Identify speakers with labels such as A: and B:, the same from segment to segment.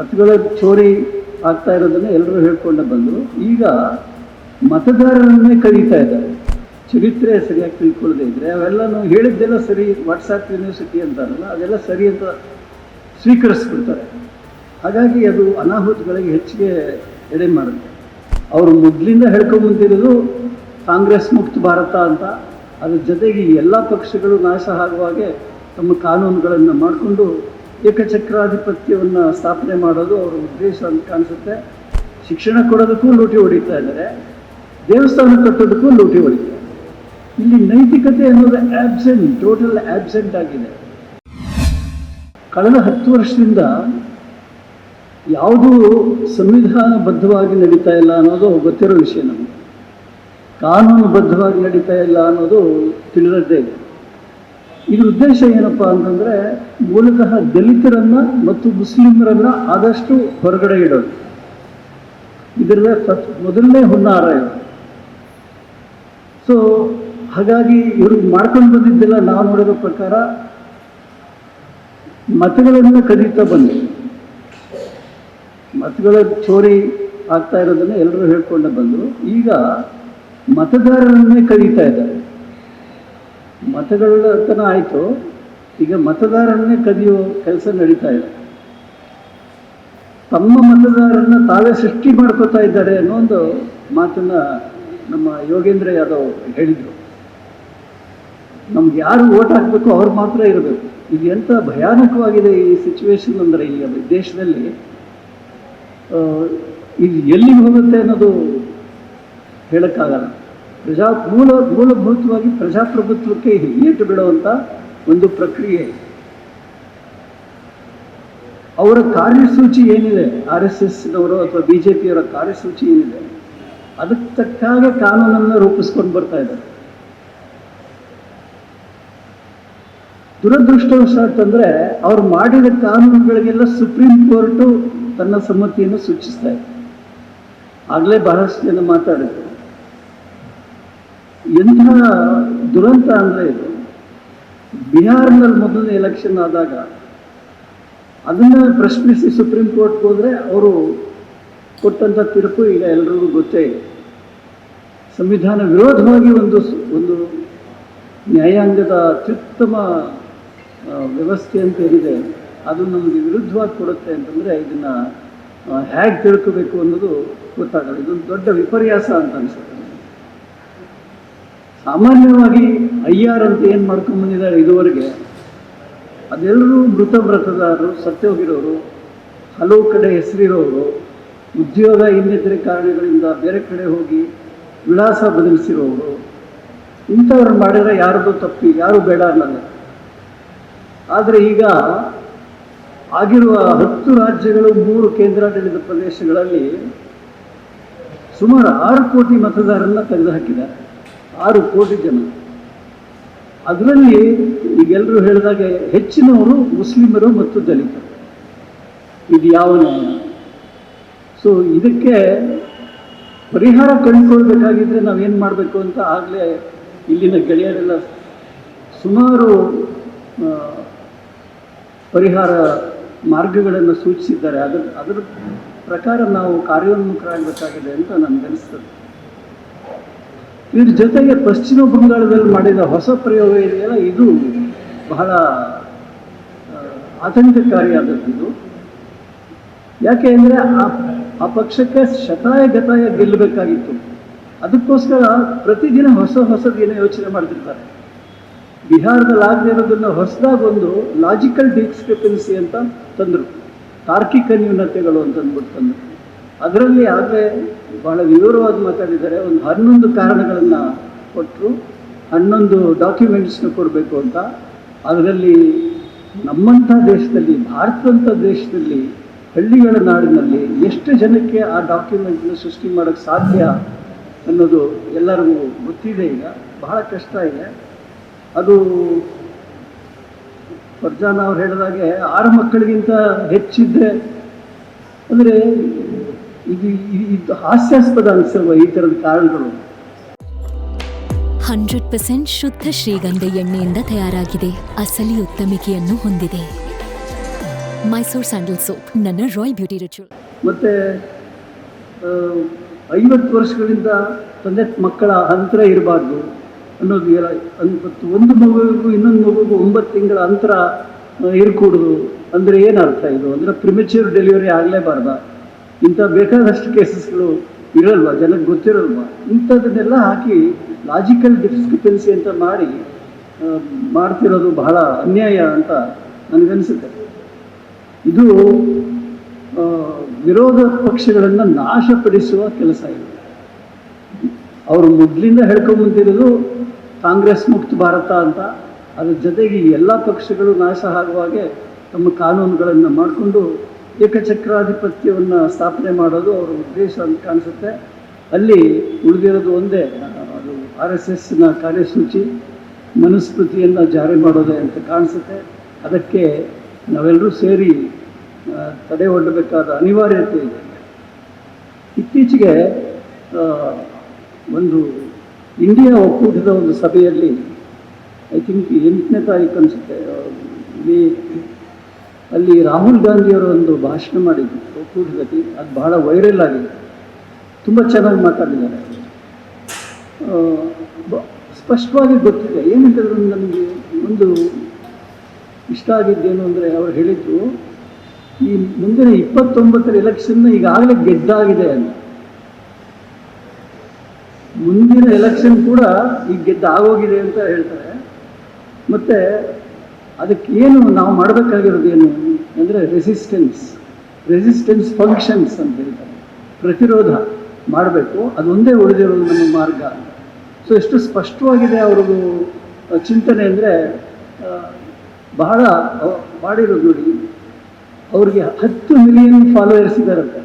A: ಮತಗಳ ಚೋರಿ ಆಗ್ತಾ ಇರೋದನ್ನು ಎಲ್ಲರೂ ಹೇಳ್ಕೊಂಡು ಬಂದರು. ಈಗ ಮತದಾರರನ್ನೇ ಕರೀತಾ ಇದ್ದಾರೆ. ಚರಿತ್ರೆ ಸರಿಯಾಗಿ ತಿಳ್ಕೊಳ್ಳದೆ ಇದ್ದರೆ ಅವೆಲ್ಲನೂ ಹೇಳಿದ್ದೆಲ್ಲ ಸರಿ, ವಾಟ್ಸಾಪ್ ಯೂನಿವರ್ಸಿಟಿ ಅಂತಾರಲ್ಲ ಅದೆಲ್ಲ ಸರಿ ಅಂತ ಸ್ವೀಕರಿಸ್ಬಿಡ್ತಾರೆ. ಹಾಗಾಗಿ ಅದು ಅನಾಹುತಗಳಿಗೆ ಹೆಚ್ಚಿಗೆ ಎಡೆ ಮಾಡುತ್ತೆ. ಅವರು ಮೊದಲಿಂದ ಹೇಳ್ಕೊಂಬಂದಿರೋದು ಕಾಂಗ್ರೆಸ್ ಮುಕ್ತ ಭಾರತ ಅಂತ. ಅದ್ರ ಜೊತೆಗೆ ಎಲ್ಲ ಪಕ್ಷಗಳು ನಾಶ ಆಗುವಾಗೆ ತಮ್ಮ ಕಾನೂನುಗಳನ್ನು ಮಾಡಿಕೊಂಡು ಏಕಚಕ್ರಾಧಿಪತ್ಯವನ್ನು ಸ್ಥಾಪನೆ ಮಾಡೋದು ಅವರ ಉದ್ದೇಶ ಅಂತ ಕಾಣಿಸುತ್ತೆ. ಶಿಕ್ಷಣ ಕೊಡೋದಕ್ಕೂ ಲೂಟಿ ಹೊಡಿತಾ ಇದ್ದಾರೆ, ದೇವಸ್ಥಾನ ಕಟ್ಟೋದಕ್ಕೂ ಲೂಟಿ ಹೊಡಿತಾರೆ. ಇಲ್ಲಿ ನೈತಿಕತೆ ಅನ್ನೋದು ಆಬ್ಸೆಂಟ್, ಟೋಟಲ್ ಆಬ್ಸೆಂಟ್ ಆಗಿದೆ. ಕಳೆದ 10 ವರ್ಷದಿಂದ ಯಾವುದೂ ಸಂವಿಧಾನಬದ್ಧವಾಗಿ ನಡೀತಾ ಇಲ್ಲ ಅನ್ನೋದು ಗೊತ್ತಿರೋ ವಿಷಯ. ನಮಗೆ ಕಾನೂನುಬದ್ಧವಾಗಿ ನಡೀತಾ ಇಲ್ಲ ಅನ್ನೋದು ತಿಳಿದದ್ದೇ ಇದೆ. ಇದ್ರ ಉದ್ದೇಶ ಏನಪ್ಪ ಅಂತಂದರೆ ಮೂಲತಃ ದಲಿತರನ್ನು ಮತ್ತು ಮುಸ್ಲಿಮರನ್ನು ಆದಷ್ಟು ಹೊರಗಡೆ ಇಡೋದು. ಇದರಲ್ಲೇ ಮೊದಲನೇ ಹುನ್ನಾರ ಇದು. ಸೊ ಹಾಗಾಗಿ ಇವರು ಮಾಡ್ಕೊಂಡು ಬಂದಿದ್ದೆಲ್ಲ ನಾವು ನೋಡಿರೋ ಪ್ರಕಾರ ಮತಗಳನ್ನು ಕದೀತಾ ಬಂದು ಮತಗಳ ಚೋರಿ ಆಗ್ತಾ ಇರೋದನ್ನು ಎಲ್ಲರೂ ಹೇಳ್ಕೊಂಡು ಬಂದರು. ಈಗ ಮತದಾರರನ್ನೇ ಕದೀತಾ ಇದ್ದಾರೆ. ಮತಗಳ ತನ ಆಯಿತು, ಈಗ ಮತದಾರರನ್ನೇ ಕದಿಯೋ ಕೆಲಸ ನಡೀತಾ ಇದೆ. ತಮ್ಮ ಮತದಾರರನ್ನ ತಾವೇ ಸೃಷ್ಟಿ ಮಾಡ್ಕೋತಾ ಇದ್ದಾರೆ ಅನ್ನೋ ಒಂದು ಮಾತನ್ನು ನಮ್ಮ ಯೋಗೇಂದ್ರ ಯಾದವ್ ಹೇಳಿದರು. ನಮ್ಗೆ ಯಾರು ಓಟ್ ಹಾಕಬೇಕು ಅವ್ರು ಮಾತ್ರ ಇರಬೇಕು. ಇದು ಎಂಥ ಭಯಾನಕವಾಗಿದೆ ಈ ಸಿಚುವೇಶನ್ ಅಂದರೆ ಈ ದೇಶದಲ್ಲಿ. ಇದು ಎಲ್ಲಿಗೆ ಹೋಗುತ್ತೆ ಅನ್ನೋದು ಹೇಳೋಕ್ಕಾಗಲ್ಲ. ಮೂಲಭೂತವಾಗಿ ಪ್ರಜಾಪ್ರಭುತ್ವಕ್ಕೆ ಏಟು ಬಿಡುವಂಥ ಒಂದು ಪ್ರಕ್ರಿಯೆ. ಅವರ ಕಾರ್ಯಸೂಚಿ ಏನಿದೆ, RSSನವರು ಅಥವಾ BJPಯವರ ಕಾರ್ಯಸೂಚಿ ಏನಿದೆ, ಅದಕ್ಕೆ ತಕ್ಕ ಹಾಗೆ ಕಾನೂನನ್ನು ರೂಪಿಸ್ಕೊಂಡು ಬರ್ತಾ ಇದ್ದಾರೆ. ದುರದೃಷ್ಟವಶಾತ್ತಂದರೆ ಅವ್ರು ಮಾಡಿದ ಕಾನೂನುಗಳಿಗೆಲ್ಲ ಸುಪ್ರೀಂ ಕೋರ್ಟು ತನ್ನ ಸಮ್ಮತಿಯನ್ನು ಸೂಚಿಸ್ತಾ ಇದೆ. ಆಗಲೇ ಬಹಳಷ್ಟು ಜನ ಮಾತಾಡಿದ್ರು. ಎಂಥ ದುರಂತ ಅಂದರೆ ಇದು. ಬಿಹಾರ್ನಲ್ಲಿ ಮೊದಲನೇ ಎಲೆಕ್ಷನ್ ಆದಾಗ ಅದನ್ನು ಪ್ರಶ್ನಿಸಿ ಸುಪ್ರೀಂ ಕೋರ್ಟ್ಗೆ ಹೋದರೆ ಅವರು ಕೊಟ್ಟಂಥ ತೀರ್ಪು ಈಗ ಎಲ್ಲರಿಗೂ ಗೊತ್ತೇ ಇದೆ. ಸಂವಿಧಾನ ವಿರೋಧವಾಗಿ ಒಂದು ನ್ಯಾಯಾಂಗದ ಅತ್ಯುತ್ತಮ ವ್ಯವಸ್ಥೆ ಅಂತ ಏನಿದೆ ಅದು ನಮಗೆ ವಿರುದ್ಧವಾಗಿ ಕೊಡುತ್ತೆ ಅಂತಂದರೆ ಇದನ್ನು ಹೇಗೆ ತಿಳ್ಕೋಬೇಕು ಅನ್ನೋದು ಗೊತ್ತಾಗಲ್ಲ. ಇದೊಂದು ದೊಡ್ಡ ವಿಪರ್ಯಾಸ ಅಂತ ಅನಿಸುತ್ತೆ. ಸಾಮಾನ್ಯವಾಗಿ IR ಅಂತ ಏನು ಮಾಡ್ಕೊಂಡ್ಬಂದಿದ್ದಾರೆ ಇದುವರೆಗೆ, ಅದೆಲ್ಲರೂ ಮೃತದಾರರು, ಸತ್ತು ಹೋಗಿರೋರು, ಹಲವು ಕಡೆ ಹೆಸರಿರೋರು, ಉದ್ಯೋಗ ಇನ್ನಿತರೆ ಕಾರಣಗಳಿಂದ ಬೇರೆ ಕಡೆ ಹೋಗಿ ವಿಳಾಸ ಬದಲಿಸಿರೋರು, ಇಂಥವ್ರು ಮಾಡಿದರೆ ಯಾರದು ತಪ್ಪಿ ಯಾರು ಬೇಡ ಅನ್ನಲ್ಲ. ಆದರೆ ಈಗ ಆಗಿರುವ 10 ರಾಜ್ಯಗಳು 3 ಕೇಂದ್ರಾಡಳಿತ ಪ್ರದೇಶಗಳಲ್ಲಿ ಸುಮಾರು 6 ಕೋಟಿ ಮತದಾರರನ್ನ ತೆಗೆದುಹಾಕಿದ್ದಾರೆ. 6 ಕೋಟಿ ಜನ. ಅದರಲ್ಲಿ ಈಗೆಲ್ಲರೂ ಹೇಳಿದಾಗೆ ಹೆಚ್ಚಿನವರು ಮುಸ್ಲಿಮರು ಮತ್ತು ದಲಿತರು. ಇದು ಯಾವ ನ್ಯಾಯ? ಸೊ ಇದಕ್ಕೆ ಪರಿಹಾರ ಕಂಡುಕೊಳ್ಬೇಕಾಗಿದ್ರೆ ನಾವೇನು ಮಾಡಬೇಕು ಅಂತ ಆಗಲೇ ಇಲ್ಲಿನ ಗೆಳೆಯರೆಲ್ಲ ಸುಮಾರು ಪರಿಹಾರ ಮಾರ್ಗಗಳನ್ನು ಸೂಚಿಸಿದ್ದಾರೆ. ಅದರ ಪ್ರಕಾರ ನಾವು ಕಾರ್ಯೋನ್ಮುಖರಾಗಬೇಕಾಗಿದೆ ಅಂತ ನನಗನ್ನಿಸ್ತದೆ. ಇದ್ರ ಜೊತೆಗೆ ಪಶ್ಚಿಮ ಬಂಗಾಳದಲ್ಲಿ ಮಾಡಿದ ಹೊಸ ಪ್ರಯೋಗ ಇದೆಯಲ್ಲ, ಇದು ಬಹಳ ಆತಂಕಕಾರಿಯಾದದ್ದು. ಯಾಕೆ ಅಂದರೆ ಆ ಪಕ್ಷಕ್ಕೆ ಶತಾಯಗತಾಯ ಗೆಲ್ಲಬೇಕಾಗಿತ್ತು. ಅದಕ್ಕೋಸ್ಕರ ಪ್ರತಿದಿನ ಹೊಸದೇನೋ ಯೋಚನೆ ಮಾಡ್ತಿರ್ತಾರೆ. ಬಿಹಾರದಲ್ಲಿ ಆಗದೆ ಇರೋದನ್ನು ಹೊಸದಾಗಿ ಒಂದು ಲಾಜಿಕಲ್ ಡಿಸ್ಕ್ರಿಪೆನ್ಸಿ ಅಂತ ತಂದರು, ತಾರ್ಕಿಕ ನ್ಯೂನತೆಗಳು ಅಂತಂದ್ಬಿಟ್ಟು ತಂದರು. ಅದರಲ್ಲಿ ಆಗಲೇ ಬಹಳ ವಿವರವಾಗಿ ಮಾತಾಡಿದ್ದಾರೆ. ಒಂದು 11 ಕಾರಣಗಳನ್ನು ಕೊಟ್ಟರು, 11 ಡಾಕ್ಯುಮೆಂಟ್ಸ್ನ ಕೊಡಬೇಕು ಅಂತ. ಅದರಲ್ಲಿ ನಮ್ಮಂಥ ದೇಶದಲ್ಲಿ, ಭಾರತದಂಥ ದೇಶದಲ್ಲಿ, ಹಳ್ಳಿಗಳ ನಾಡಿನಲ್ಲಿ ಎಷ್ಟು ಜನಕ್ಕೆ ಆ ಡಾಕ್ಯುಮೆಂಟ್ನ ಸೃಷ್ಟಿ ಮಾಡೋಕ್ಕೆ ಸಾಧ್ಯ ಅನ್ನೋದು ಎಲ್ಲರಿಗೂ ಗೊತ್ತಿದೆ. ಈಗ ಬಹಳ ಕಷ್ಟ ಇದೆ ಅದು. ಫರ್ಜಾನ್ ಅವ್ರು ಹೇಳಿದಾಗೆ 6 ಮಕ್ಕಳಿಗಿಂತ ಹೆಚ್ಚಿದ್ದರೆ ಅಂದರೆ ಇದು ಹಾಸ್ಯಾಸ್ಪದ ಅನಿಸಲ್ವ ಈ ಥರದ ಕಾರಣಗಳು.
B: 100% ಶುದ್ಧ ಶ್ರೀಗಂಧ ಎಣ್ಣೆಯಿಂದ ತಯಾರಾಗಿದೆ. ಅಸಲಿ ಉತ್ತಮಿಕೆಯನ್ನು ಹೊಂದಿದೆ. ಮೈಸೂರ್ ಸ್ಯಾಂಡಲ್ ಸೋಪ್, ನನ್ನ ರಾಯಲ್ ಬ್ಯೂಟಿ ರಿಚುವಲ್.
A: ಮತ್ತು 50 ವರ್ಷಗಳಿಂದ ತಂದೆ ಮಕ್ಕಳ ಅಂತರ ಇರಬಾರ್ದು ಅನ್ನೋದು ಒಂದು ಮಗುವಿಗೂ ಇನ್ನೊಂದು ಮಗುವಿಗೂ 9 ತಿಂಗಳ ಅಂತರ ಇರಕೂಡದು ಅಂದರೆ ಏನು ಅರ್ಥ ಇದು? ಅಂದರೆ ಪ್ರಿಮೆಚ್ಯೂರ್ ಡೆಲಿವರಿ ಆಗಲೇಬಾರ್ದ? ಇಂಥ ಬೇಕಾದಷ್ಟು ಕೇಸಸ್ಗಳು ಇರಲ್ವ, ಜನಕ್ಕೆ ಗೊತ್ತಿರಲ್ವ? ಇಂಥದನ್ನೆಲ್ಲ ಹಾಕಿ ಲಾಜಿಕಲ್ ಡಿಸ್ಕ್ರಿಪೆನ್ಸಿ ಅಂತ ಮಾಡ್ತಿರೋದು ಬಹಳ ಅನ್ಯಾಯ ಅಂತ ನನಗನ್ಸುತ್ತೆ. ಇದು ವಿರೋಧ ಪಕ್ಷಗಳನ್ನು ನಾಶಪಡಿಸುವ ಕೆಲಸ ಇದೆ. ಅವರು ಮೊದಲಿಂದ ಹೇಳ್ಕೊಂಬಂದಿರೋದು ಕಾಂಗ್ರೆಸ್ ಮುಕ್ತ ಭಾರತ ಅಂತ. ಅದ್ರ ಜೊತೆಗೆ ಎಲ್ಲ ಪಕ್ಷಗಳು ನಾಶ ಆಗುವಾಗೆ ತಮ್ಮ ಕಾನೂನುಗಳನ್ನು ಮಾಡಿಕೊಂಡು ಏಕಚಕ್ರಾಧಿಪತ್ಯವನ್ನು ಸ್ಥಾಪನೆ ಮಾಡೋದು ಅವರ ಉದ್ದೇಶ ಅಂತ ಕಾಣಿಸುತ್ತೆ. ಅಲ್ಲಿ ಉಳಿದಿರೋದು ಒಂದೇ, ಅದು RSSನ ಕಾರ್ಯಸೂಚಿ ಮನುಸ್ಮೃತಿಯನ್ನು ಜಾರಿ ಮಾಡೋದೇ ಅಂತ ಕಾಣಿಸುತ್ತೆ. ಅದಕ್ಕೆ ನಾವೆಲ್ಲರೂ ಸೇರಿ ತಡೆ ಒಡ್ಡಬೇಕಾದ ಅನಿವಾರ್ಯತೆ ಇದೆ. ಇತ್ತೀಚೆಗೆ ಒಂದು ಇಂಡಿಯಾ ಒಕ್ಕೂಟದ ಒಂದು ಸಭೆಯಲ್ಲಿ, ಐ ಥಿಂಕ್ 8ನೇ ತಾರೀಕು ಅನಿಸುತ್ತೆ, ಅಲ್ಲಿ ರಾಹುಲ್ ಗಾಂಧಿಯವರು ಒಂದು ಭಾಷಣ ಮಾಡಿದ್ರು ಒಕ್ಕೂಟದಲ್ಲಿ. ಅದು ಬಹಳ ವೈರಲ್ ಆಗಿದೆ, ತುಂಬ ಚೆನ್ನಾಗಿ ಮಾತಾಡಿದ್ದಾರೆ. ಸ್ಪಷ್ಟವಾಗಿ ಗೊತ್ತಿದೆ ಏನು ಹೇಳಿದ್ರು. ನನಗೆ ಒಂದು ಇಷ್ಟ ಆಗಿದ್ದೇನು ಅಂದರೆ, ಅವರು ಹೇಳಿದ್ರು ಈ ಮುಂದಿನ 29ರ ಎಲೆಕ್ಷನ್ನ ಈಗಾಗಲೇ ಗೆದ್ದಾಗಿದೆ ಅಂತ. ಮುಂದಿನ ಎಲೆಕ್ಷನ್ ಕೂಡ ಈಗ ಗೆದ್ದಾಗೋಗಿದೆ ಅಂತ ಹೇಳ್ತಾರೆ. ಮತ್ತು ಅದಕ್ಕೇನು ನಾವು ಮಾಡಬೇಕಾಗಿರೋದೇನು ಅಂದರೆ ರೆಸಿಸ್ಟೆನ್ಸ್ ಫಂಕ್ಷನ್ಸ್ ಅಂತ ಹೇಳ್ತಾರೆ. ಪ್ರತಿರೋಧ ಮಾಡಬೇಕು, ಅದೊಂದೇ ಉಳಿದಿರೋದು ನಮ್ಮ ಮಾರ್ಗ. ಸೊ ಎಷ್ಟು ಸ್ಪಷ್ಟವಾಗಿದೆ ಅವ್ರದ್ದು ಚಿಂತನೆ ಅಂದರೆ, ಬಹಳ ಮಾಡಿರೋದು ನೋಡಿ. ಅವ್ರಿಗೆ 10 ಮಿಲಿಯನ್ ಫಾಲೋವರ್ಸ್ ಇದ್ದಾರಂತೆ.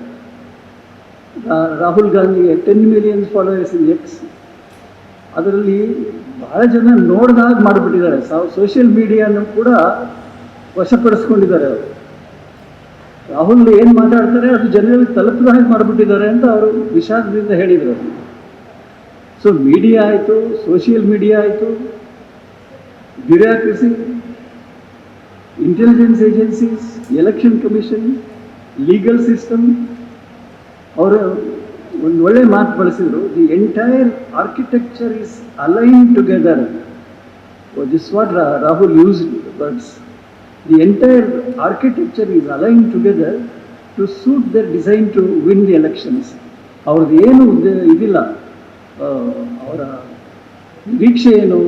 A: ರಾಹುಲ್ ಗಾಂಧಿಗೆ 10 ಮಿಲಿಯನ್ ಫಾಲೋವರ್ಸ್ ಇನ್ ಎಕ್ಸ್. ಅದರಲ್ಲಿ ಬಹಳ ಜನ ನೋಡಿದಾಗ ಮಾಡಿಬಿಟ್ಟಿದ್ದಾರೆ. ಸೋಷಿಯಲ್ ಮೀಡಿಯಾನು ಕೂಡ ವಶಪಡಿಸ್ಕೊಂಡಿದ್ದಾರೆ ಅವರು. ರಾಹುಲ್ ಏನು ಮಾತಾಡ್ತಾರೆ ಅದು ಜನರಿಗೆ ತಲುಪಿದಾಗ ಮಾಡಿಬಿಟ್ಟಿದ್ದಾರೆ ಅಂತ ಅವರು ವಿಷಾದದಿಂದ ಹೇಳಿದರು. ಸೊ ಮೀಡಿಯಾ ಆಯಿತು, ಸೋಷಿಯಲ್ ಮೀಡಿಯಾ ಆಯಿತು, bureaucracy, intelligence agencies, election commission, legal system. ಅವರು ಒಂದು ಒಳ್ಳೆ ಮಾತು ಬಳಸಿದರು, the entire architecture is align together. This what Rahul used words. The entire architecture is align together to suit their design to win the elections. ಅವ್ರದ್ದು ಏನು ಇದಿಲ್ಲ, ಅವರ ನಿರೀಕ್ಷೆ ಏನು,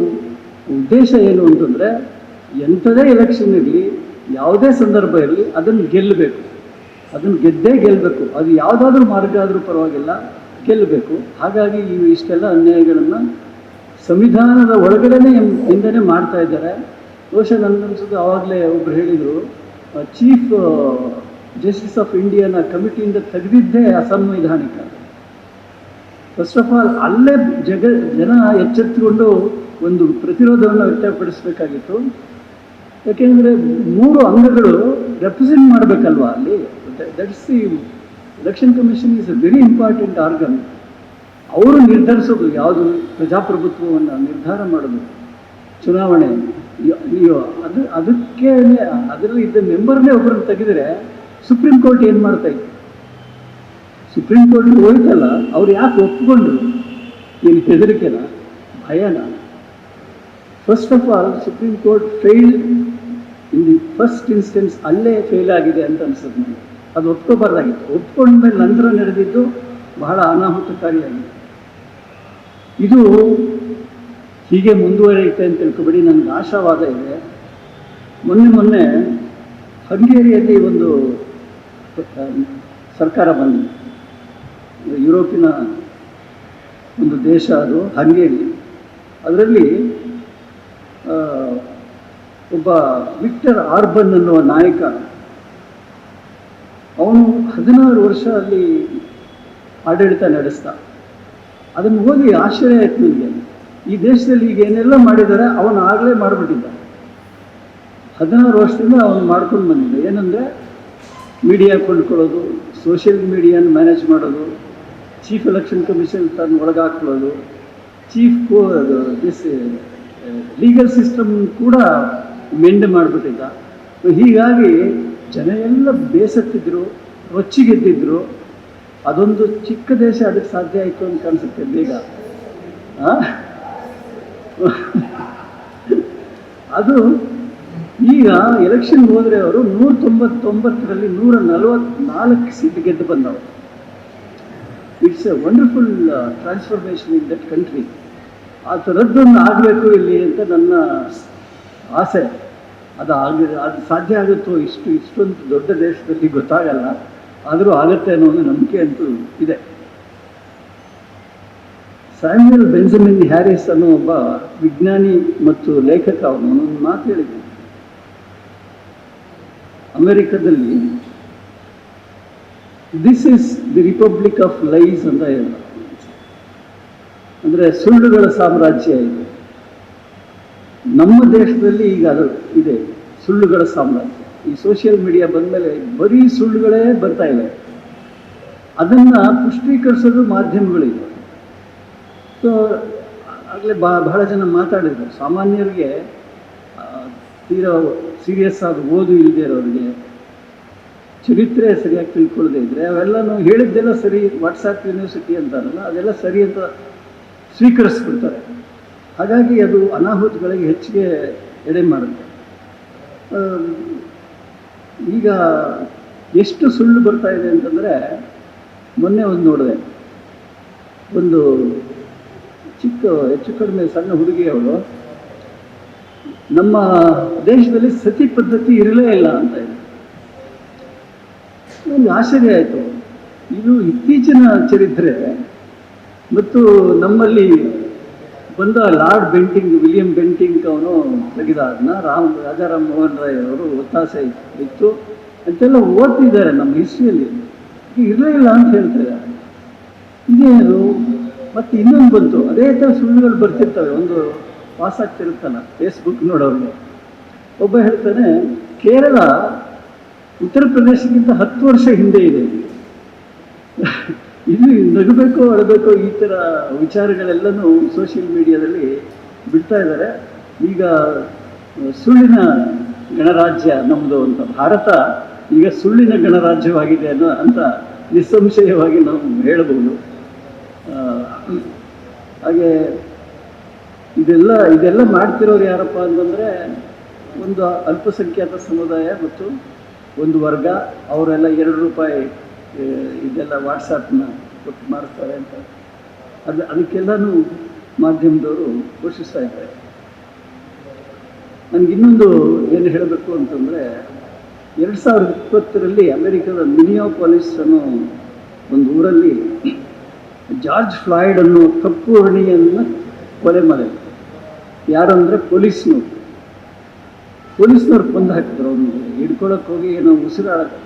A: ಉದ್ದೇಶ ಏನು ಅಂತಂದರೆ, ಎಂಥದೇ ಎಲೆಕ್ಷನ್ ಇರಲಿ, ಯಾವುದೇ ಸಂದರ್ಭ ಇರಲಿ, ಅದನ್ನು ಗೆಲ್ಲಬೇಕು, ಅದನ್ನು ಗೆದ್ದೇ ಗೆಲ್ಲಬೇಕು. ಅದು ಯಾವುದಾದ್ರೂ ಮಾರ್ಗ ಆದರೂ ಪರವಾಗಿಲ್ಲ, ಗೆಲ್ಲಬೇಕು. ಹಾಗಾಗಿ ಇಷ್ಟೆಲ್ಲ ಅನ್ಯಾಯಗಳನ್ನು ಸಂವಿಧಾನದ ಒಳಗಡೆನೇ ಹಿಂದೆನೇ ಮಾಡ್ತಾ ಇದ್ದಾರೆ. ಬಹುಶಃ ನನಗನ್ಸೋದು ಆವಾಗಲೇ ಒಬ್ಬರು ಹೇಳಿದರು, ಚೀಫ್ ಜಸ್ಟಿಸ್ ಆಫ್ ಇಂಡಿಯಾನ ಕಮಿಟಿಯಿಂದ ತೆಗೆದಿದ್ದೇ ಅಸಂವಿಧಾನಿಕ. ಫಸ್ಟ್ ಆಫ್ ಆಲ್ ಅಲ್ಲೇ ಜನ ಎಚ್ಚೆತ್ತುಕೊಂಡು ಒಂದು ಪ್ರತಿರೋಧವನ್ನು ವ್ಯಕ್ತಪಡಿಸಬೇಕಾಗಿತ್ತು. ಯಾಕೆಂದರೆ 3 ಅಂಗಗಳು ರೆಪ್ರೆಸೆಂಟ್ ಮಾಡಬೇಕಲ್ವಾ ಅಲ್ಲಿ. That's the election commission is A very important organ. ಅವರು ನಿರ್ಧರಿಸೋದು ಯಾವುದು, ಪ್ರಜಾಪ್ರಭುತ್ವವನ್ನು ನಿರ್ಧಾರ ಮಾಡೋದು, ಚುನಾವಣೆ. ಅದಕ್ಕೆ ಅದರಲ್ಲಿ ಇದ್ದ ಮೆಂಬರ್ನೇ ಒಬ್ಬರನ್ನು ತೆಗೆದರೆ ಸುಪ್ರೀಂ ಕೋರ್ಟ್ ಏನು ಮಾಡ್ತಾ ಇತ್ತು? ಸುಪ್ರೀಂ ಕೋರ್ಟ್ ಹೋಯ್ತಲ್ಲ, ಅವ್ರು ಯಾಕೆ ಒಪ್ಪಿಕೊಂಡ್ರು? ಏನು ಹೆದರಿಕೆನ, ಭಯನ? First of all supreme court failed in the first instance. ಅಲ್ಲೇ ಫೇಲ್ ಆಗಿದೆ ಅಂತ ಅನ್ಸುತ್ತೆ ನನಗೆ. ಅದು ಒಪ್ಕೋಬಾರ್ದಾಗಿತ್ತು. ಒಪ್ಕೊಂಡ್ಮೇಲೆ ನಂತರ ನಡೆದಿದ್ದು ಬಹಳ ಅನಾಹುತಕಾರಿಯಾಗಿದೆ. ಇದು ಹೀಗೆ ಮುಂದುವರಿಯುತ್ತೆ ಅಂತ ತಿಳ್ಕೊಬೇಡಿ. ನನಗೆ ಆಶಾವಾದ ಇದೆ. ಮೊನ್ನೆ ಹಂಗೇರಿಯಲ್ಲಿ ಒಂದು ಸರ್ಕಾರ ಬಂದಿದೆ. ಯುರೋಪಿನ ಒಂದು ದೇಶ ಅದು ಹಂಗೇರಿ. ಅದರಲ್ಲಿ ಒಬ್ಬ ವಿಕ್ಟರ್ ಆರ್ಬನ್ ಅನ್ನುವ ನಾಯಕ, ಅವನು 16 ವರ್ಷ ಅಲ್ಲಿ ಆಡಳಿತ ನಡೆಸ್ದ. ಅದನ್ನು ಹೋಗಿ ಆಶ್ಚರ್ಯ ಆಯ್ತು ನನಗೆ. ಈ ದೇಶದಲ್ಲಿ ಈಗ ಏನೆಲ್ಲ ಮಾಡಿದ್ದಾರೆ ಅವನು ಆಗಲೇ ಮಾಡಿಬಿಟ್ಟಿದ್ದ. 16 ವರ್ಷದಿಂದ ಅವನು ಮಾಡ್ಕೊಂಡು ಬಂದಿದ್ದ. ಏನಂದರೆ ಮೀಡಿಯಾ ಕೊಂಡ್ಕೊಳ್ಳೋದು, ಸೋಷಿಯಲ್ ಮೀಡಿಯಾನ ಮ್ಯಾನೇಜ್ ಮಾಡೋದು, ಚೀಫ್ ಎಲೆಕ್ಷನ್ ಕಮಿಷನ್ ತನ್ನ ಒಳಗಾಕೊಳ್ಳೋದು, ದಿಸ್ ಲೀಗಲ್ ಸಿಸ್ಟಮ್ ಕೂಡ ಮೆಂಡ್ ಮಾಡಿಬಿಟ್ಟಿದ್ದ. ಹೀಗಾಗಿ ಜನ ಎಲ್ಲ ಬೇಸತ್ತಿದ್ರು, ರೊಚ್ಚಿಗೆದ್ದಿದ್ರು. ಅದೊಂದು ಚಿಕ್ಕ ದೇಶ ಅದಕ್ಕೆ ಸಾಧ್ಯ ಆಯಿತು ಅಂತ ಕಾಣಿಸುತ್ತೆ ಬೇಗ. ಅದು ಈಗ ಎಲೆಕ್ಷನ್ ಹೋದರೆ ಅವರು 199ರಲ್ಲಿ 144 ಸೀಟ್ ಗೆದ್ದು ಬಂದವರು. It's A wonderful transformation in that country. ಆ ಥರದ್ದೊಂದು ಆಗಬೇಕು ಇಲ್ಲಿ ಅಂತ ನನ್ನ ಆಸೆ. ಅದು ಸಾಧ್ಯ ಆಗುತ್ತೋ ಇಷ್ಟೊಂದು ದೊಡ್ಡ ದೇಶದಲ್ಲಿ ಗೊತ್ತಾಗಲ್ಲ, ಆದರೂ ಆಗುತ್ತೆ ಅನ್ನೋ ಒಂದು ನಂಬಿಕೆ ಅಂತೂ ಇದೆ. ಸ್ಯಾಮ್ಯುಯಲ್ ಬೆಂಜಮಿನ್ ಹ್ಯಾರಿಸ್ ಅನ್ನೋ ಒಬ್ಬ ವಿಜ್ಞಾನಿ ಮತ್ತು ಲೇಖಕ ಅವನೊಂದು ಮಾತು ಹೇಳಿದ್ದೆ. ಅಮೆರಿಕದಲ್ಲಿ this is the republic of lies ಅಂತ ಹೇಳಿದ. ಅಂದರೆ ಸುಳ್ಳುಗಳ ಸಾಮ್ರಾಜ್ಯ ಇದೆ. ನಮ್ಮ ದೇಶದಲ್ಲಿ ಈಗ ಅದು ಇದೆ, ಸುಳ್ಳುಗಳ ಸಾಮ್ರಾಜ್ಯ. ಈ ಸೋಷಿಯಲ್ ಮೀಡಿಯಾ ಬಂದಮೇಲೆ ಬರೀ ಸುಳ್ಳುಗಳೇ ಬರ್ತಾ ಇವೆ. ಅದನ್ನು ಪುಷ್ಟೀಕರಿಸೋದು ಮಾಧ್ಯಮಗಳಿವೆ. ಸೊ ಆಗಲೇ ಬಹಳ ಜನ ಮಾತಾಡಿದರು, ಸಾಮಾನ್ಯರಿಗೆ ತೀರಾ ಸೀರಿಯಸ್ ಆಗಿ ಓದು ಇಲ್ಲದೆ ಇರೋರಿಗೆ, ಚರಿತ್ರೆ ಸರಿಯಾಗಿ ತಿಳ್ಕೊಳ್ಳದೆ ಇದ್ದರೆ ಅವೆಲ್ಲನೂ ಹೇಳಿದ್ದೆಲ್ಲ ಸರಿ, ವಾಟ್ಸಾಪ್ ಯೂನಿವರ್ಸಿಟಿ ಅಂತಾರಲ್ಲ ಅದೆಲ್ಲ ಸರಿ ಅಂತ ಸ್ವೀಕರಿಸ್ಬಿಡ್ತಾರೆ. ಹಾಗಾಗಿ ಅದು ಅನಾಹುತಗಳಿಗೆ ಹೆಚ್ಚಿಗೆ ಎಡೆ ಮಾಡುತ್ತೆ. ಈಗ ಎಷ್ಟು ಸುಳ್ಳು ಬರ್ತಾ ಇದೆ ಅಂತಂದರೆ, ಮೊನ್ನೆ ಒಂದು ನೋಡಿದೆ, ಒಂದು ಹೆಚ್ಚು ಕಡಿಮೆ ಸಣ್ಣ ಹುಡುಗಿಯವಳು ನಮ್ಮ ದೇಶದಲ್ಲಿ ಸತಿ ಪದ್ಧತಿ ಇರಲೇ ಇಲ್ಲ ಅಂತ ಇದೆ. ನನಗೆ ಆಶ್ಚರ್ಯ ಆಯಿತು. ಇದು ಇತ್ತೀಚಿನ ಚರಿತ್ರೆ ಮತ್ತು ನಮ್ಮಲ್ಲಿ ಬಂದ ಲಾರ್ಡ್ ಬೆಂಟಿಂಗ್, ವಿಲಿಯಂ ಬೆಂಟಿಂಗ್ ಅವನು ತೆಗೆದ ಅದನ್ನ ರಾಜಾರಾಮ್ ಮೋಹನ್ ರಾಯ್ ಅವರು ಒತ್ತಾಸೆ ಇತ್ತು ಅಂತೆಲ್ಲ ಓದ್ತಿದ್ದಾರೆ ನಮ್ಮ ಹಿಸ್ಟ್ರಿಯಲ್ಲಿ. ಇರಲೇ ಇಲ್ಲ ಅಂತ ಹೇಳ್ತಾರೆ. ಇದೇನು ಮತ್ತು ಇನ್ನೊಂದು ಬಂತು, ಅದೇ ಥರ ಸುಳ್ಳುಗಳು ಬರ್ತಿರ್ತವೆ. ಒಂದು ಪಾಸ್ ಆಗ್ತಿರುತ್ತಲ್ಲ ಫೇಸ್ಬುಕ್ ನೋಡೋರಿಗೆ, ಒಬ್ಬ ಹೇಳ್ತಾನೆ ಕೇರಳ ಉತ್ತರ ಪ್ರದೇಶಕ್ಕಿಂತ 10 ವರ್ಷ ಹಿಂದೆ ಇದೆ. ಇದು ನಗಬೇಕೋ ಅಳಬೇಕೋ ಈ ಥರ ವಿಚಾರಗಳೆಲ್ಲನೂ ಸೋಷಿಯಲ್ ಮೀಡಿಯಾದಲ್ಲಿ ಬಿಡ್ತಾ ಇದ್ದಾರೆ. ಈಗ ಸುಳ್ಳಿನ ಗಣರಾಜ್ಯ ನಮ್ಮದು ಅಂತ, ಭಾರತ ಈಗ ಸುಳ್ಳಿನ ಗಣರಾಜ್ಯವಾಗಿದೆ ಅಂತ ನಿಸ್ಸಂಶಯವಾಗಿ ನಾವು ಹೇಳಬಹುದು. ಹಾಗೆ ಇದೆಲ್ಲ ಮಾಡ್ತಿರೋರು ಯಾರಪ್ಪ ಅಂತಂದರೆ, ಒಂದು ಅಲ್ಪಸಂಖ್ಯಾತ ಸಮುದಾಯ ಮತ್ತು ಒಂದು ವರ್ಗ, ಅವರೆಲ್ಲ 2 ರೂಪಾಯಿ ಇದೆಲ್ಲ ವಾಟ್ಸಪ್ನ ಕೊಟ್ಟು ಮಾಡಿಸ್ತಾರೆ ಅಂತ ಅದಕ್ಕೆಲ್ಲನೂ ಮಾಧ್ಯಮದವರು ಘೋಷಿಸ್ತಾ ಇದ್ದಾರೆ. ನನಗಿನ್ನೊಂದು ಏನು ಹೇಳಬೇಕು ಅಂತಂದರೆ, 2020ರಲ್ಲಿ ಅಮೆರಿಕದ ಮಿನಿಯಾಪೋಲಿಸ್ ಅನ್ನೋ ಒಂದು ಊರಲ್ಲಿ ಜಾರ್ಜ್ ಫ್ಲಾಯ್ಡ್ ಅನ್ನೋ ಕಪ್ಪು ವರ್ಣೀಯನ್ನು ಕೊಲೆ ಮಾಡಿದ್ರು. ಯಾರಂದರೆ ಪೊಲೀಸ್ನವ್ರು ಕೊಂದು ಹಾಕಿದ್ರು. ಅವನು ಹಿಡ್ಕೊಳಕ್ಕೆ ಹೋಗಿ ಏನೋ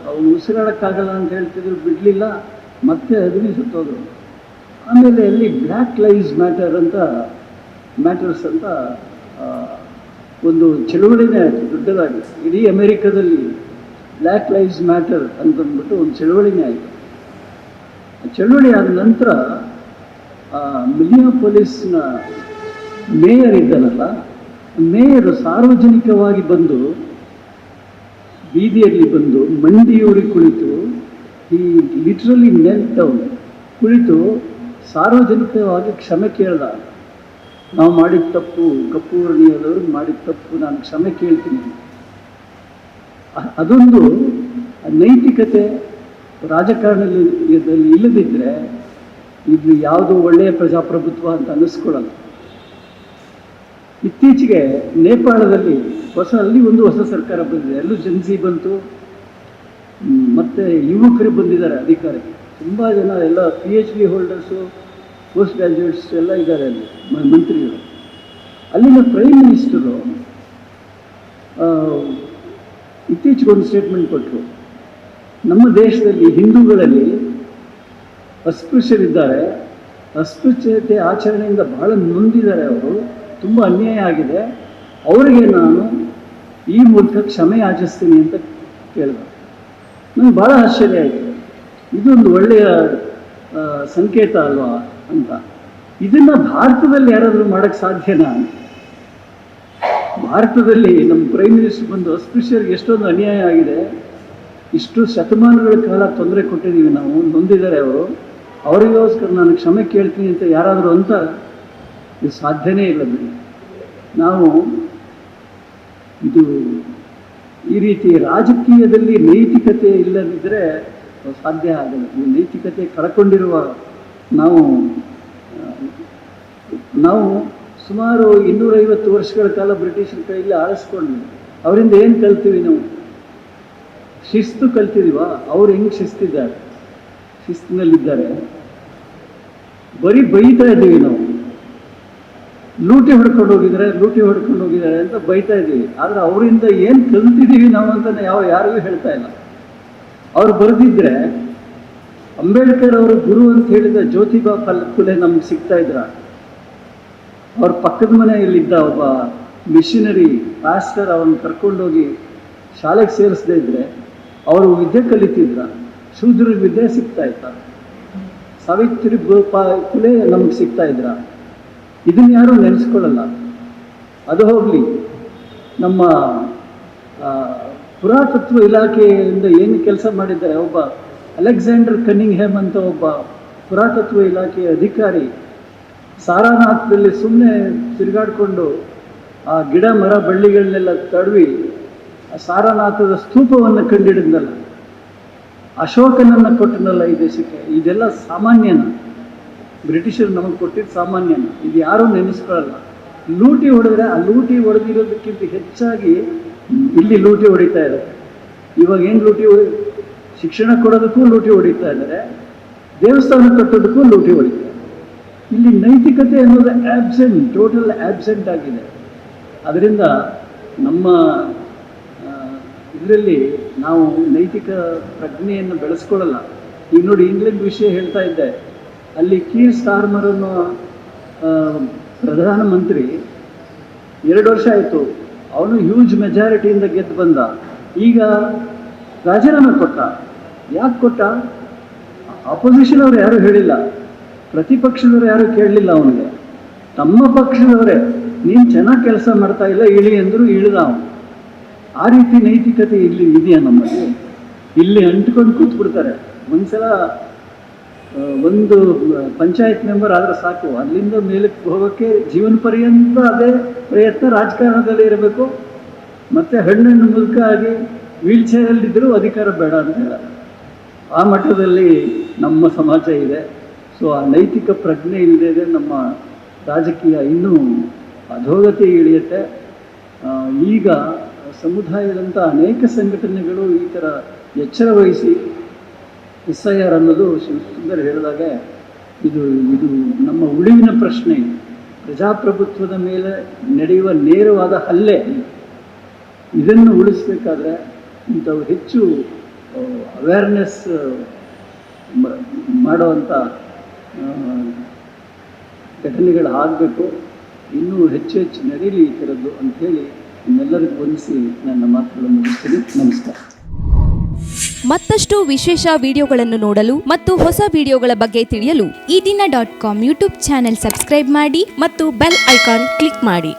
A: ಅವನು ಉಸಿರಾಡೋಕ್ಕಾಗಲ್ಲ ಅಂತ ಹೇಳ್ತಿದ್ರು, ಬಿಡಲಿಲ್ಲ, ಮತ್ತೆ ಅದನ್ನೇ ಸುತ್ತೋದ್ರು. ಆಮೇಲೆ ಅಲ್ಲಿ ಬ್ಲ್ಯಾಕ್ ಲೈವ್ಸ್ ಮ್ಯಾಟರ್ಸ್ ಅಂತ ಒಂದು ಚಳುವಳಿನೇ ಆಯಿತು ದೊಡ್ಡದಾಗಿ. ಇಡೀ ಅಮೆರಿಕದಲ್ಲಿ ಬ್ಲ್ಯಾಕ್ ಲೈವ್ಸ್ ಮ್ಯಾಟರ್ ಅಂತಂದ್ಬಿಟ್ಟು ಒಂದು ಚಳುವಳಿನೇ ಆಯಿತು. ಚಳುವಳಿ ಆದ ನಂತರ ಮಿನಿಯಾಪೋಲಿಸ್ನ ಮೇಯರ್ ಇದ್ದಾನಲ್ಲ, ಮೇಯರು ಸಾರ್ವಜನಿಕವಾಗಿ ಬಂದು ಬೀದಿಯಲ್ಲಿ ಬಂದು ಮಂಡಿಯೂರಿ ಕುಳಿತು, ಈ ಲಿಟ್ರಲಿ ನೆಲ್ಟ್ ಡೌನ್ ಕುಳಿತು ಸಾರ್ವಜನಿಕವಾಗಿ ಕ್ಷಮೆ ಕೇಳ್ದ. ನಾವು ಮಾಡಿದ ತಪ್ಪು, ಕಪ್ಪು ವರ್ಣೀಯದವರು ಮಾಡಿದ ತಪ್ಪು, ನಾನು ಕ್ಷಮೆ ಕೇಳ್ತೀನಿ. ಅದೊಂದು ನೈತಿಕತೆ ರಾಜಕಾರಣದಲ್ಲಿ ಇಲ್ಲದಿದ್ದರೆ ಇದು ಯಾವುದು ಒಳ್ಳೆಯ ಪ್ರಜಾಪ್ರಭುತ್ವ ಅಂತ ಅನ್ನಿಸ್ಕೊಳ್ಳಲ್ಲ. ಇತ್ತೀಚೆಗೆ ನೇಪಾಳದಲ್ಲಿ ಅಲ್ಲಿ ಒಂದು ಹೊಸ ಸರ್ಕಾರ ಬಂದಿದೆ, ಎಲ್ಲೂ ಜನ್ಸಿ ಬಂತು, ಮತ್ತು ಯುವಕರು ಬಂದಿದ್ದಾರೆ ಅಧಿಕಾರಕ್ಕೆ. ತುಂಬ ಜನ ಎಲ್ಲ PhD ಹೋಲ್ಡರ್ಸು, ಪೋಸ್ಟ್ ಗ್ರ್ಯಾಜುಯೇಟ್ಸ್ ಎಲ್ಲ ಇದ್ದಾರೆ ಅಲ್ಲಿ ಮಂತ್ರಿಗಳು. ಅಲ್ಲಿನ ಪ್ರೈಮ್ ಮಿನಿಸ್ಟರು ಇತ್ತೀಚೆಗೆ ಒಂದು ಸ್ಟೇಟ್ಮೆಂಟ್ ಕೊಟ್ಟರು, ನಮ್ಮ ದೇಶದಲ್ಲಿ ಹಿಂದೂಗಳಲ್ಲಿ ಅಸ್ಪೃಶ್ಯರಿದ್ದಾರೆ, ಅಸ್ಪೃಶ್ಯತೆ ಆಚರಣೆಯಿಂದ ಬಹಳ ನೊಂದಿದ್ದಾರೆ, ಅವರು ತುಂಬ ಅನ್ಯಾಯ ಆಗಿದೆ, ಅವರಿಗೆ ನಾನು ಈ ಮೂಲಕ ಕ್ಷಮೆ ಯಾಚಿಸ್ತೀನಿ ಅಂತ ಕೇಳಿದೆ. ನನಗೆ ಭಾಳ ಆಶ್ಚರ್ಯ ಆಯಿತು. ಇದೊಂದು ಒಳ್ಳೆಯ ಸಂಕೇತ ಅಲ್ವಾ ಅಂತ. ಇದನ್ನು ಭಾರತದಲ್ಲಿ ಯಾರಾದರೂ ಮಾಡೋಕ್ಕೆ ಸಾಧ್ಯನಾ? ಭಾರತದಲ್ಲಿ ನಮ್ಮ ಪ್ರೈಮ್ ಮಿನಿಸ್ಟರ್ ಬಂದು ಅಸ್ಪೃಶ್ಯರಿಗೆ ಎಷ್ಟೊಂದು ಅನ್ಯಾಯ ಆಗಿದೆ, ಇಷ್ಟು ಶತಮಾನಗಳ ಕಾಲ ತೊಂದರೆ ಕೊಟ್ಟಿದ್ದೀವಿ ನಾವು, ನೊಂದಿದ್ದಾರೆ ಅವರು, ಅವರಿಗೋಸ್ಕರ ನಾನು ಕ್ಷಮೆ ಕೇಳ್ತೀನಿ ಅಂತ ಯಾರಾದರೂ ಅಂತಾರೆ? ಇದು ಸಾಧ್ಯನೇ ಇಲ್ಲ ಬಿಡಿ. ನಾವು ಇದು ಈ ರೀತಿ ರಾಜಕೀಯದಲ್ಲಿ ನೈತಿಕತೆ ಇಲ್ಲದಿದ್ದರೆ ಸಾಧ್ಯ ಆಗಲ್ಲ. ಈ ನೈತಿಕತೆ ಕಳ್ಕೊಂಡಿರುವ ನಾವು ಸುಮಾರು 250 ವರ್ಷಗಳ ಕಾಲ ಬ್ರಿಟಿಷರ ಕೈಯಲ್ಲಿ ಆಳಿಸ್ಕೊಂಡ್ವಿ. ಅವರಿಂದ ಏನು ಕಲ್ತೀವಿ ನಾವು? ಶಿಸ್ತು ಕಲ್ತಿದೀವ? ಅವ್ರು ಹೆಂಗೆ ಶಿಸ್ತಿದ್ದಾರೆ, ಶಿಸ್ತಿನಲ್ಲಿದ್ದಾರೆ. ಬರೀ ಬೈತಾ ಇದ್ದೀವಿ ನಾವು. ಲೂಟಿ ಹೊಡ್ಕೊಂಡು ಹೋಗಿದ್ದಾರೆ ಅಂತ ಬೈತಾ ಇದ್ದೀವಿ. ಆದರೆ ಅವರಿಂದ ಏನು ಕಲ್ತಿದ್ದೀವಿ ನಾವು ಅಂತ ಯಾರಿಗೂ ಹೇಳ್ತಾ ಇಲ್ಲ. ಅವ್ರು ಬರೆದಿದ್ರೆ ಅಂಬೇಡ್ಕರ್ ಅವರು ಗುರು ಅಂತ ಹೇಳಿದ ಜ್ಯೋತಿಬಾ ಫುಲೆ ನಮ್ಗೆ ಸಿಗ್ತಾ ಇದ್ರ? ಅವ್ರ ಪಕ್ಕದ ಮನೆಯಲ್ಲಿದ್ದ ಒಬ್ಬ ಮಿಷನರಿ ಪಾಸ್ಟರ್ ಅವ್ರನ್ನ ಕರ್ಕೊಂಡೋಗಿ ಶಾಲೆಗೆ ಸೇರಿಸದೇ ಇದ್ರೆ ಅವರು ವಿದ್ಯೆ ಕಲಿತಿದ್ರ? ಶೂದ್ರಿಗೆ ವಿದ್ಯೆ ಸಿಗ್ತಾ ಇತ್ತ? ಸಾವಿತ್ರಿ ಫುಲೆ ನಮ್ಗೆ ಸಿಗ್ತಾ ಇದ್ರ? ಇದನ್ನ ಯಾರೂ ನೆನೆಸ್ಕೊಳ್ಳಲ್ಲ. ಅದು ಹೋಗಲಿ, ನಮ್ಮ ಪುರಾತತ್ವ ಇಲಾಖೆಯಿಂದ ಏನು ಕೆಲಸ ಮಾಡಿದ್ದಾರೆ, ಒಬ್ಬ ಅಲೆಕ್ಸಾಂಡರ್ ಕನ್ನಿಂಗ್ಹ್ಯಾಮ್ ಅಂತ ಒಬ್ಬ ಪುರಾತತ್ವ ಇಲಾಖೆಯ ಅಧಿಕಾರಿ ಸಾರಾನಾಥದಲ್ಲಿ ಸುಮ್ಮನೆ ತಿರುಗಾಡಿಕೊಂಡು ಆ ಗಿಡ ಮರ ಬಳ್ಳಿಗಳನ್ನೆಲ್ಲ ತಡವಿ ಆ ಸಾರಾನಾಥದ ಸ್ತೂಪವನ್ನು ಕಂಡಿಡಿದ್ನಲ್ಲ, ಅಶೋಕನನ್ನು ಕೊಟ್ಟನಲ್ಲ ಈ ದೇಶಕ್ಕೆ. ಇದೆಲ್ಲ ಸಾಮಾನ್ಯನ? ಬ್ರಿಟಿಷರು ನಮಗೆ ಕೊಟ್ಟಿದ್ದು ಸಾಮಾನ್ಯನ? ಇದು ಯಾರೂ ನೆನೆಸ್ಕೊಳ್ಳಲ್ಲ. ಲೂಟಿ ಹೊಡೆದ್ರೆ ಆ ಲೂಟಿ ಹೊಡೆದಿರೋದಕ್ಕಿಂತ ಹೆಚ್ಚಾಗಿ ಇಲ್ಲಿ ಲೂಟಿ ಹೊಡಿತಾ ಇದ್ದಾರೆ. ಇವಾಗ ಏನು ಲೂಟಿ ಶಿಕ್ಷಣ ಕೊಡೋದಕ್ಕೂ ಲೂಟಿ ಹೊಡಿತಾ ಇದ್ದಾರೆ, ದೇವಸ್ಥಾನ ಕಟ್ಟೋದಕ್ಕೂ ಲೂಟಿ ಹೊಡಿತಾರೆ. ಇಲ್ಲಿ ನೈತಿಕತೆ ಅನ್ನೋದು ಟೋಟಲ್ ಆಬ್ಸೆಂಟ್ ಆಗಿದೆ. ಅದರಿಂದ ನಮ್ಮ ಇದರಲ್ಲಿ ನಾವು ನೈತಿಕ ಪ್ರಜ್ಞೆಯನ್ನು ಬೆಳೆಸ್ಕೊಳ್ಳಲ್ಲ. ಈಗ ನೋಡಿ, ಇಂಗ್ಲೆಂಡ್ ವಿಷಯ ಹೇಳ್ತಾ ಇದ್ದೆ. ಅಲ್ಲಿ ಕೀರ್ ಸ್ಟಾರ್ಮರ್ ಅನ್ನೋ ಪ್ರಧಾನಮಂತ್ರಿ 2 ವರ್ಷ ಆಯಿತು, ಅವನು ಹ್ಯೂಜ್ ಮೆಜಾರಿಟಿಯಿಂದ ಗೆದ್ದು ಬಂದ. ಈಗ ರಾಜೀನಾಮೆ ಕೊಟ್ಟ. ಯಾಕೆ ಕೊಟ್ಟ? ಅಪೋಸಿಷನ್ ಅವರು ಯಾರೂ ಹೇಳಿಲ್ಲ, ಪ್ರತಿಪಕ್ಷದವರು ಯಾರೂ ಕೇಳಲಿಲ್ಲ ಅವನಿಗೆ. ತಮ್ಮ ಪಕ್ಷದವರೇ ನೀನು ಚೆನ್ನಾಗಿ ಕೆಲಸ ಮಾಡ್ತಾ ಇಲ್ಲ, ಇಳಿ ಅಂದರು, ಇಳಿದ ಅವನು. ಆ ರೀತಿ ನೈತಿಕತೆ ಇಲ್ಲಿ ಇದೆಯಾ ನಮ್ಮಲ್ಲಿ? ಇಲ್ಲಿ ಅಂಟ್ಕೊಂಡು ಕೂತ್ಬಿಡ್ತಾರೆ. ಒಂದ್ಸಲ ಒಂದು ಪಂಚಾಯತ್ ಮೆಂಬರ್ ಆದರೆ ಸಾಕು, ಅಲ್ಲಿಂದ ಮೇಲಕ್ಕೆ ಹೋಗೋಕ್ಕೆ ಜೀವನ ಪರ್ಯಂತ ಅದೇ ಪ್ರಯತ್ನ ರಾಜಕಾರಣದಲ್ಲಿ ಇರಬೇಕು. ಮತ್ತು ಹಣ್ಣು ಮೂಲಕ ಆಗಿ ವೀಲ್ ಚೇರಲ್ಲಿದ್ದರೂ ಅಧಿಕಾರ ಬೇಡ ಅಂತ ಹೇಳೋದು. ಆ ಮಟ್ಟದಲ್ಲಿ ನಮ್ಮ ಸಮಾಜ ಇದೆ. ಸೊ ಆ ನೈತಿಕ ಪ್ರಜ್ಞೆ ಇಲ್ಲದೆ ನಮ್ಮ ರಾಜಕೀಯ ಇನ್ನೂ ಅಧೋಗತಿಗೆ ಇಳಿಯುತ್ತೆ. ಈಗ ಸಮುದಾಯದಂಥ ಅನೇಕ ಸಂಘಟನೆಗಳು ಈ ಥರ ಎಚ್ಚರ ವಹಿಸಿ SIR ಅನ್ನೋದು ಸುಂದರ್ ಹೇಳಿದಾಗ ಇದು ನಮ್ಮ ಉಳಿವಿನ ಪ್ರಶ್ನೆ. ಪ್ರಜಾಪ್ರಭುತ್ವದ ಮೇಲೆ ನಡೆಯುವ ನೇರವಾದ ಹಲ್ಲೆ. ಇದನ್ನು ಉಳಿಸ್ಬೇಕಾದ್ರೆ ಇಂಥವು ಹೆಚ್ಚು ಅವೇರ್ನೆಸ್ ಮಾಡುವಂಥ ಘಟನೆಗಳು ಆಗಬೇಕು. ಇನ್ನೂ ಹೆಚ್ಚು ನಡೀಲಿ ಈ ಥರದ್ದು ಅಂಥೇಳಿ ನಿಮ್ಮೆಲ್ಲರಿಗೂ ವಂದಿಸಿ ನನ್ನ ಮಾತುಗಳನ್ನು ಮುಗಿಸ್ತೀನಿ. ನಮಸ್ಕಾರ.
C: ಮತ್ತಷ್ಟು ವಿಶೇಷ ವಿಡಿಯೋಗಳನ್ನು ನೋಡಲು ಮತ್ತು ಹೊಸ ವಿಡಿಯೋಗಳ ಬಗ್ಗೆ ತಿಳಿಯಲು
D: EDina.com ಯೂಟ್ಯೂಬ್ ಚಾನೆಲ್ ಸಬ್ಸ್ಕ್ರೈಬ್ ಮಾಡಿ ಮತ್ತು ಬೆಲ್ ಐಕಾನ್ ಕ್ಲಿಕ್ ಮಾಡಿ.